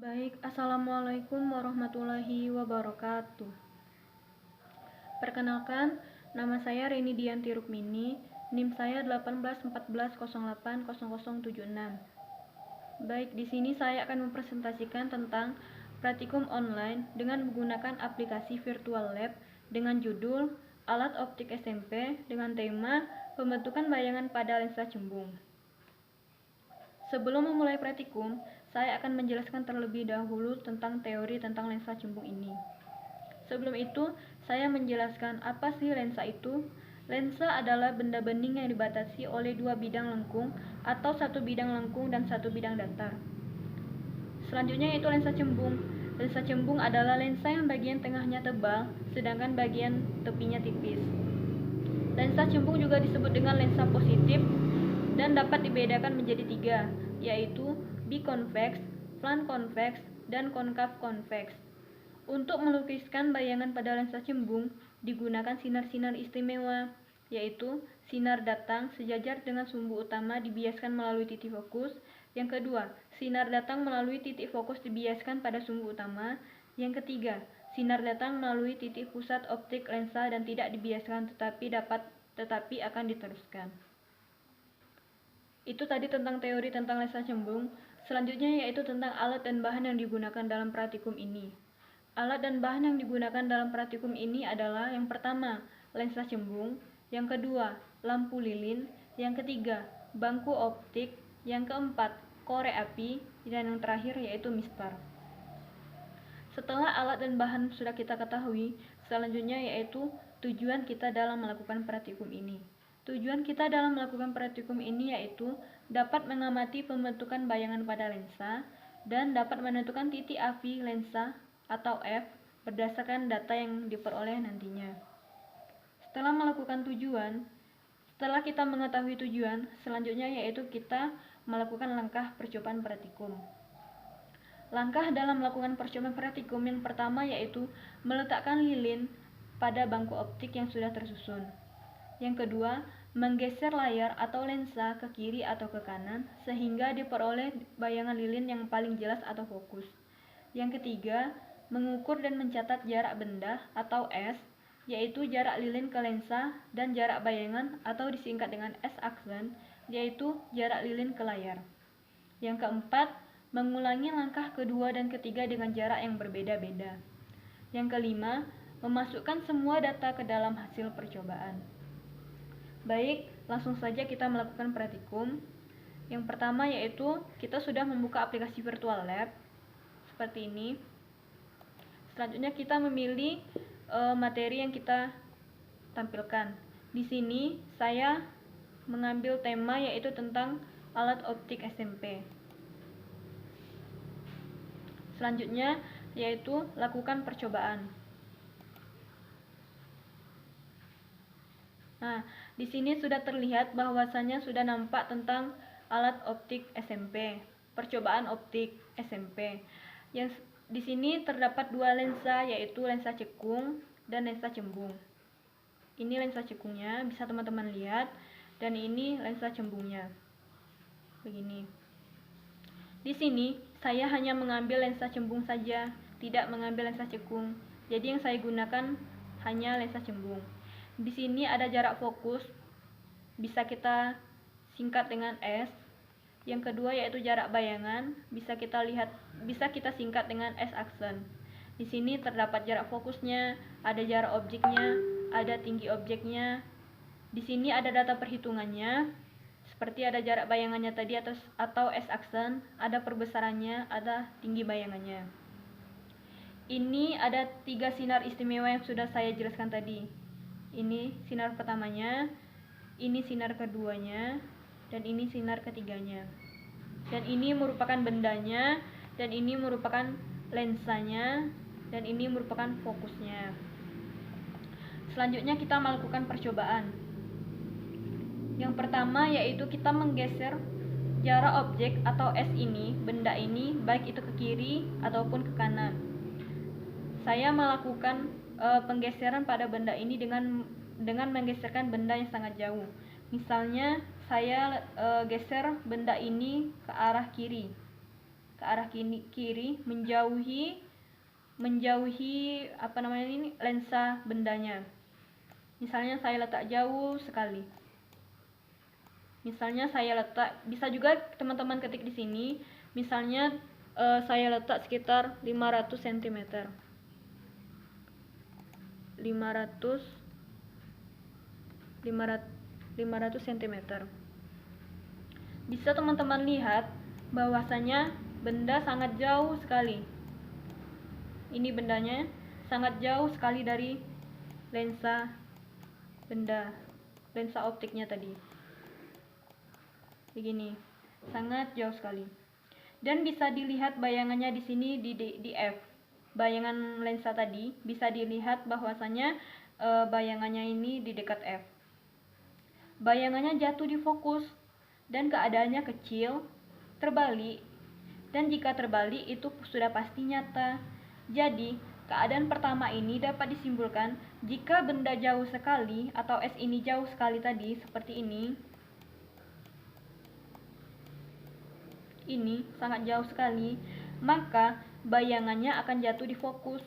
Baik, Assalamualaikum warahmatullahi wabarakatuh. Perkenalkan, nama saya Reni Dianti Rukmini, NIM saya 1814080076. Baik, di sini saya akan mempresentasikan tentang praktikum online dengan menggunakan aplikasi Virtual Lab dengan judul Alat Optik SMP dengan tema Pembentukan Bayangan pada Lensa Cembung. Sebelum memulai praktikum, saya akan menjelaskan terlebih dahulu tentang teori tentang lensa cembung ini. Sebelum itu, saya menjelaskan apa sih lensa itu. Lensa adalah benda bening yang dibatasi oleh dua bidang lengkung atau satu bidang lengkung dan satu bidang datar. Selanjutnya yaitu lensa cembung. Lensa cembung adalah lensa yang bagian tengahnya tebal, sedangkan bagian tepinya tipis. Lensa cembung juga disebut dengan lensa positif dan dapat dibedakan menjadi tiga, yaitu biconvex, flan convex, dan konkav convex. Untuk melukiskan bayangan pada lensa cembung, digunakan sinar-sinar istimewa, yaitu sinar datang sejajar dengan sumbu utama dibiaskan melalui titik fokus. Yang kedua, sinar datang melalui titik fokus dibiaskan pada sumbu utama. Yang ketiga, sinar datang melalui titik pusat optik lensa dan tidak dibiaskan tetapi akan diteruskan. Itu tadi tentang teori tentang lensa cembung. Selanjutnya yaitu tentang alat dan bahan yang digunakan dalam praktikum ini. Alat dan bahan yang digunakan dalam praktikum ini adalah yang pertama, lensa cembung, yang kedua, lampu lilin, yang ketiga, bangku optik, yang keempat, korek api, dan yang terakhir yaitu mistar. Setelah alat dan bahan sudah kita ketahui, selanjutnya yaitu tujuan kita dalam melakukan praktikum ini. Tujuan kita dalam melakukan praktikum ini yaitu dapat mengamati pembentukan bayangan pada lensa dan dapat menentukan titik avi lensa atau F berdasarkan data yang diperoleh nantinya. Setelah kita mengetahui tujuan, selanjutnya yaitu kita melakukan langkah percobaan praktikum. Langkah dalam melakukan percobaan praktikum yang pertama yaitu meletakkan lilin pada bangku optik yang sudah tersusun. Yang kedua, menggeser layar atau lensa ke kiri atau ke kanan sehingga diperoleh bayangan lilin yang paling jelas atau fokus. Yang ketiga, mengukur dan mencatat jarak benda atau S, yaitu jarak lilin ke lensa, dan jarak bayangan atau disingkat dengan S-aksen, yaitu jarak lilin ke layar. Yang keempat, mengulangi langkah kedua dan ketiga dengan jarak yang berbeda-beda. Yang kelima, memasukkan semua data ke dalam hasil percobaan. Baik, langsung saja kita melakukan praktikum. Yang pertama yaitu kita sudah membuka aplikasi Virtual Lab seperti ini. Selanjutnya kita memilih materi yang kita tampilkan. Di sini saya mengambil tema yaitu tentang alat optik SMP. Selanjutnya yaitu lakukan percobaan. Nah, di sini sudah terlihat bahwasannya sudah nampak tentang alat optik SMP, percobaan optik SMP. Yang di sini terdapat dua lensa yaitu lensa cekung dan lensa cembung. Ini lensa cekungnya, bisa teman-teman lihat, dan ini lensa cembungnya. Begini. Di sini saya hanya mengambil lensa cembung saja, tidak mengambil lensa cekung. Jadi yang saya gunakan hanya lensa cembung. Di sini ada jarak fokus, bisa kita singkat dengan S. Yang kedua yaitu jarak bayangan, bisa kita singkat dengan S-aksen. Di sini terdapat jarak fokusnya, ada jarak objeknya, ada tinggi objeknya. Di sini ada data perhitungannya, seperti ada jarak bayangannya tadi atau S-aksen, ada perbesarannya, ada tinggi bayangannya. Ini ada 3 sinar istimewa yang sudah saya jelaskan tadi. Ini sinar pertamanya, ini sinar keduanya, dan ini sinar ketiganya. Dan ini merupakan bendanya, dan ini merupakan lensanya, dan ini merupakan fokusnya. Selanjutnya kita melakukan percobaan. Yang pertama yaitu kita menggeser jarak objek atau S ini, benda ini, baik itu ke kiri ataupun ke kanan. Saya melakukan penggeseran pada benda ini dengan menggeserkan benda yang sangat jauh. Misalnya saya geser benda ini ke arah kiri, ke arah kiri menjauhi lensa bendanya. Misalnya saya letak jauh sekali. Misalnya saya letak, bisa juga teman-teman ketik di sini. Misalnya saya letak sekitar 500 cm. 500 cm. Bisa teman-teman lihat bahwasanya benda sangat jauh sekali. Ini bendanya sangat jauh sekali dari lensa optiknya tadi. Begini, sangat jauh sekali. Dan bisa dilihat bayangannya di sini di F. Bayangan lensa tadi bisa dilihat bahwasanya bayangannya ini di dekat F. Bayangannya jatuh di fokus dan keadaannya kecil, terbalik. Dan jika terbalik itu sudah pasti nyata. Jadi, keadaan pertama ini dapat disimpulkan jika benda jauh sekali atau S ini jauh sekali tadi seperti ini sangat jauh sekali, maka bayangannya akan jatuh di fokus.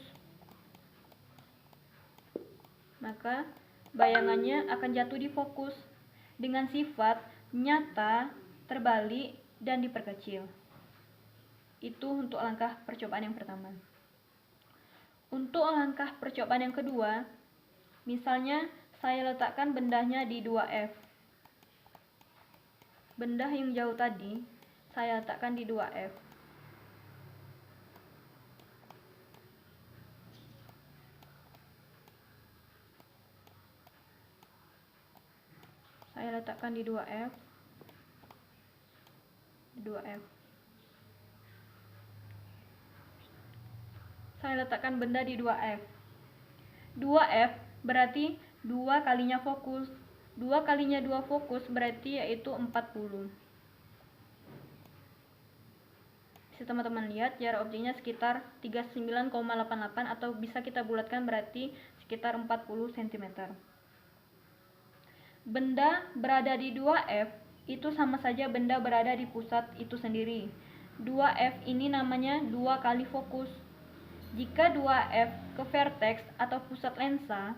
Dengan sifat nyata, terbalik, dan diperkecil. Itu untuk langkah percobaan yang pertama. Untuk langkah percobaan yang kedua, misalnya saya letakkan bendanya di 2F. Benda yang jauh tadi saya letakkan di 2F. Saya letakkan di 2F. Saya letakkan benda di 2F. 2F berarti 2 kalinya fokus. 2 kalinya 2 fokus berarti yaitu 40. Bisa teman-teman lihat jarak objeknya sekitar 39,88 atau bisa kita bulatkan berarti sekitar 40 cm. Benda berada di 2F itu sama saja benda berada di pusat itu sendiri. 2F ini namanya 2 kali fokus. Jika 2F ke vertex atau pusat lensa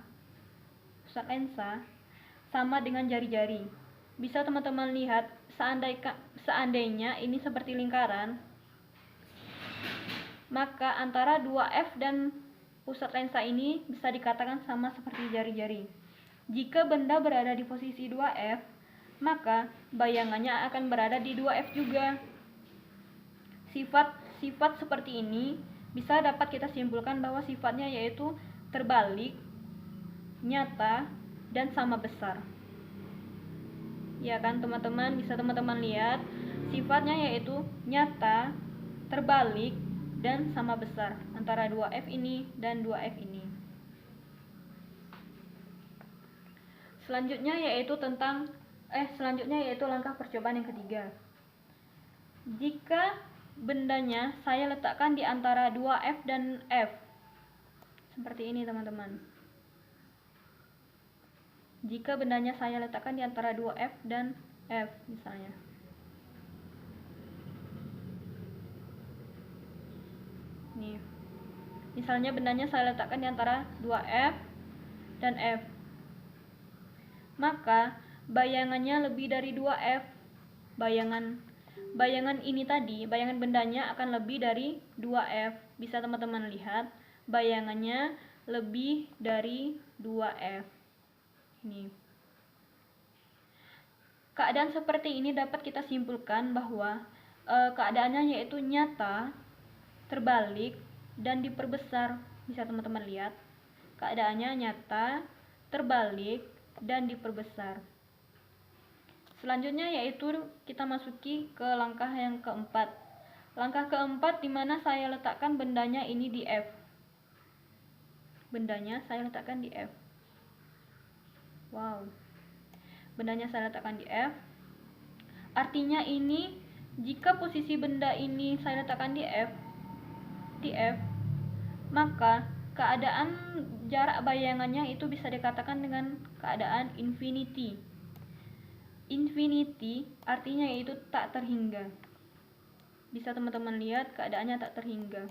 sama dengan jari-jari. Bisa teman-teman lihat seandainya ini seperti lingkaran, maka antara 2F dan pusat lensa ini bisa dikatakan sama seperti jari-jari. Jika benda berada di posisi 2F, maka bayangannya akan berada di 2F juga. Sifat seperti ini bisa dapat kita simpulkan bahwa sifatnya yaitu terbalik, nyata, dan sama besar. Ya kan teman-teman, bisa teman-teman lihat sifatnya yaitu nyata, terbalik, dan sama besar antara 2F ini dan 2F ini. Selanjutnya yaitu langkah percobaan yang ketiga. Jika bendanya saya letakkan di antara 2F dan F. Seperti ini teman-teman. Jika bendanya saya letakkan di antara 2F dan F misalnya. Nih. Misalnya bendanya saya letakkan di antara 2F dan F. Maka bayangannya lebih dari 2F. Bayangan ini tadi, bayangan bendanya akan lebih dari 2F. Bisa teman-teman lihat, bayangannya lebih dari 2F. Ini. Keadaan seperti ini dapat kita simpulkan bahwa keadaannya yaitu nyata, terbalik, dan diperbesar. Bisa teman-teman lihat, keadaannya nyata, terbalik, dan diperbesar. Selanjutnya yaitu kita masuki ke langkah yang keempat. Langkah keempat dimana saya letakkan bendanya ini di F. Bendanya saya letakkan di F. Wow. Bendanya saya letakkan di F. Artinya ini jika posisi benda ini saya letakkan di F, maka keadaan jarak bayangannya itu bisa dikatakan dengan keadaan infinity. Infinity artinya yaitu tak terhingga. Bisa teman-teman lihat keadaannya tak terhingga.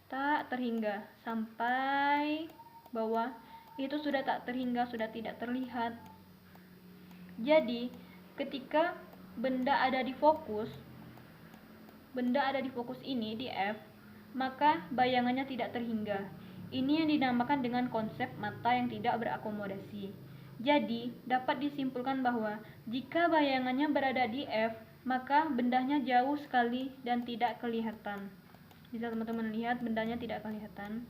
Tak terhingga sampai bawah itu sudah tak terhingga, sudah tidak terlihat. Jadi, ketika benda ada di fokus ini di F, maka bayangannya tidak terhingga. Ini yang dinamakan dengan konsep mata yang tidak berakomodasi. Jadi, dapat disimpulkan bahwa jika bayangannya berada di F, maka bendanya jauh sekali dan tidak kelihatan. Bisa teman-teman lihat bendanya tidak kelihatan.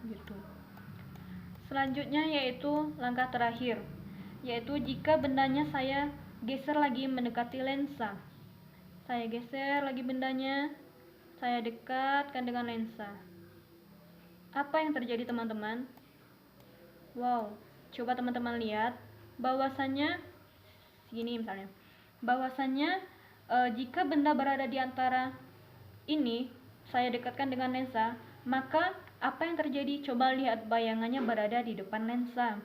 Gitu. Selanjutnya yaitu langkah terakhir, yaitu jika bendanya saya geser lagi mendekati lensa. Saya geser lagi bendanya, saya dekatkan dengan lensa. Apa yang terjadi teman-teman? Wow, coba teman-teman lihat bahwasannya segini misalnya. Bahwasannya jika benda berada di antara ini, saya dekatkan dengan lensa, maka apa yang terjadi? Coba lihat bayangannya berada di depan lensa.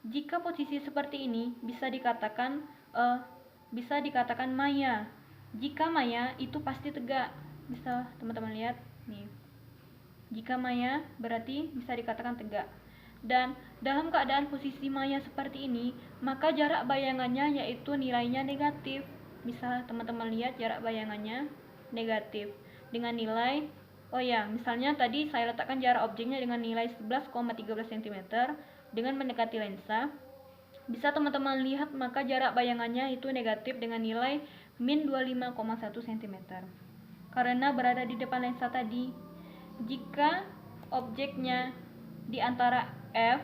Jika posisi seperti ini bisa dikatakan maya. Jika maya itu pasti tegak. Bisa teman-teman lihat nih. Jika maya berarti bisa dikatakan tegak. Dan dalam keadaan posisi maya seperti ini, maka jarak bayangannya yaitu nilainya negatif. Bisa teman-teman lihat jarak bayangannya negatif dengan nilai, misalnya tadi saya letakkan jarak objeknya dengan nilai 11,13 cm dengan mendekati lensa. Bisa teman-teman lihat maka jarak bayangannya itu negatif dengan nilai min 25,1 cm karena berada di depan lensa tadi. Jika objeknya di antara F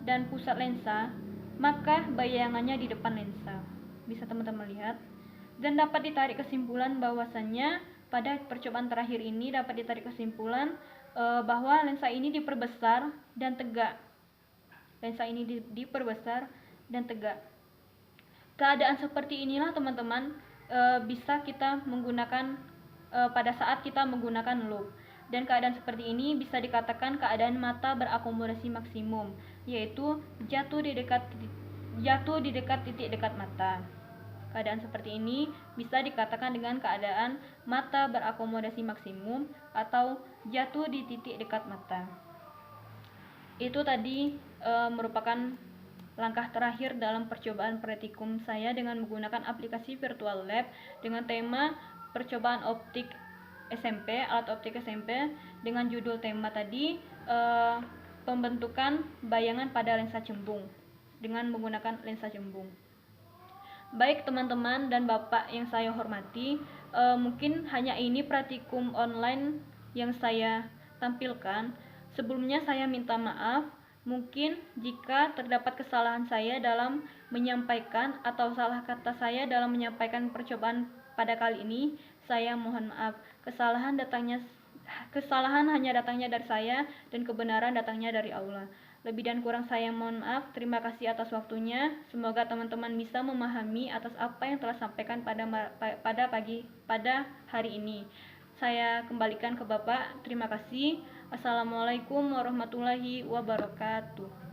dan pusat lensa, maka bayangannya di depan lensa. Bisa teman-teman lihat. Dan dapat ditarik kesimpulan bahwasannya pada percobaan terakhir ini dapat ditarik kesimpulan bahwa lensa ini diperbesar dan tegak. Lensa ini diperbesar dan tegak. Keadaan seperti inilah teman-teman bisa kita menggunakan pada saat kita menggunakan loop. Dan keadaan seperti ini bisa dikatakan keadaan mata berakomodasi maksimum, yaitu jatuh di dekat titik dekat mata. Keadaan seperti ini bisa dikatakan dengan keadaan mata berakomodasi maksimum atau jatuh di titik dekat mata. Itu tadi merupakan langkah terakhir dalam percobaan praktikum saya dengan menggunakan aplikasi Virtual Lab dengan tema percobaan optik SMP, alat optik SMP, dengan judul tema tadi pembentukan bayangan pada lensa cembung dengan menggunakan lensa cembung. Baik teman-teman dan Bapak yang saya hormati, mungkin hanya ini praktikum online yang saya tampilkan. Sebelumnya saya minta maaf, mungkin jika terdapat kesalahan saya dalam menyampaikan atau salah kata saya dalam menyampaikan percobaan pada kali ini, saya mohon maaf. Kesalahan hanya datangnya dari saya dan kebenaran datangnya dari Allah. Lebih dan kurang saya mohon maaf. Terima kasih atas waktunya. Semoga teman-teman bisa memahami atas apa yang telah sampaikan pada hari ini. Saya kembalikan ke Bapak. Terima kasih. Assalamualaikum warahmatullahi wabarakatuh.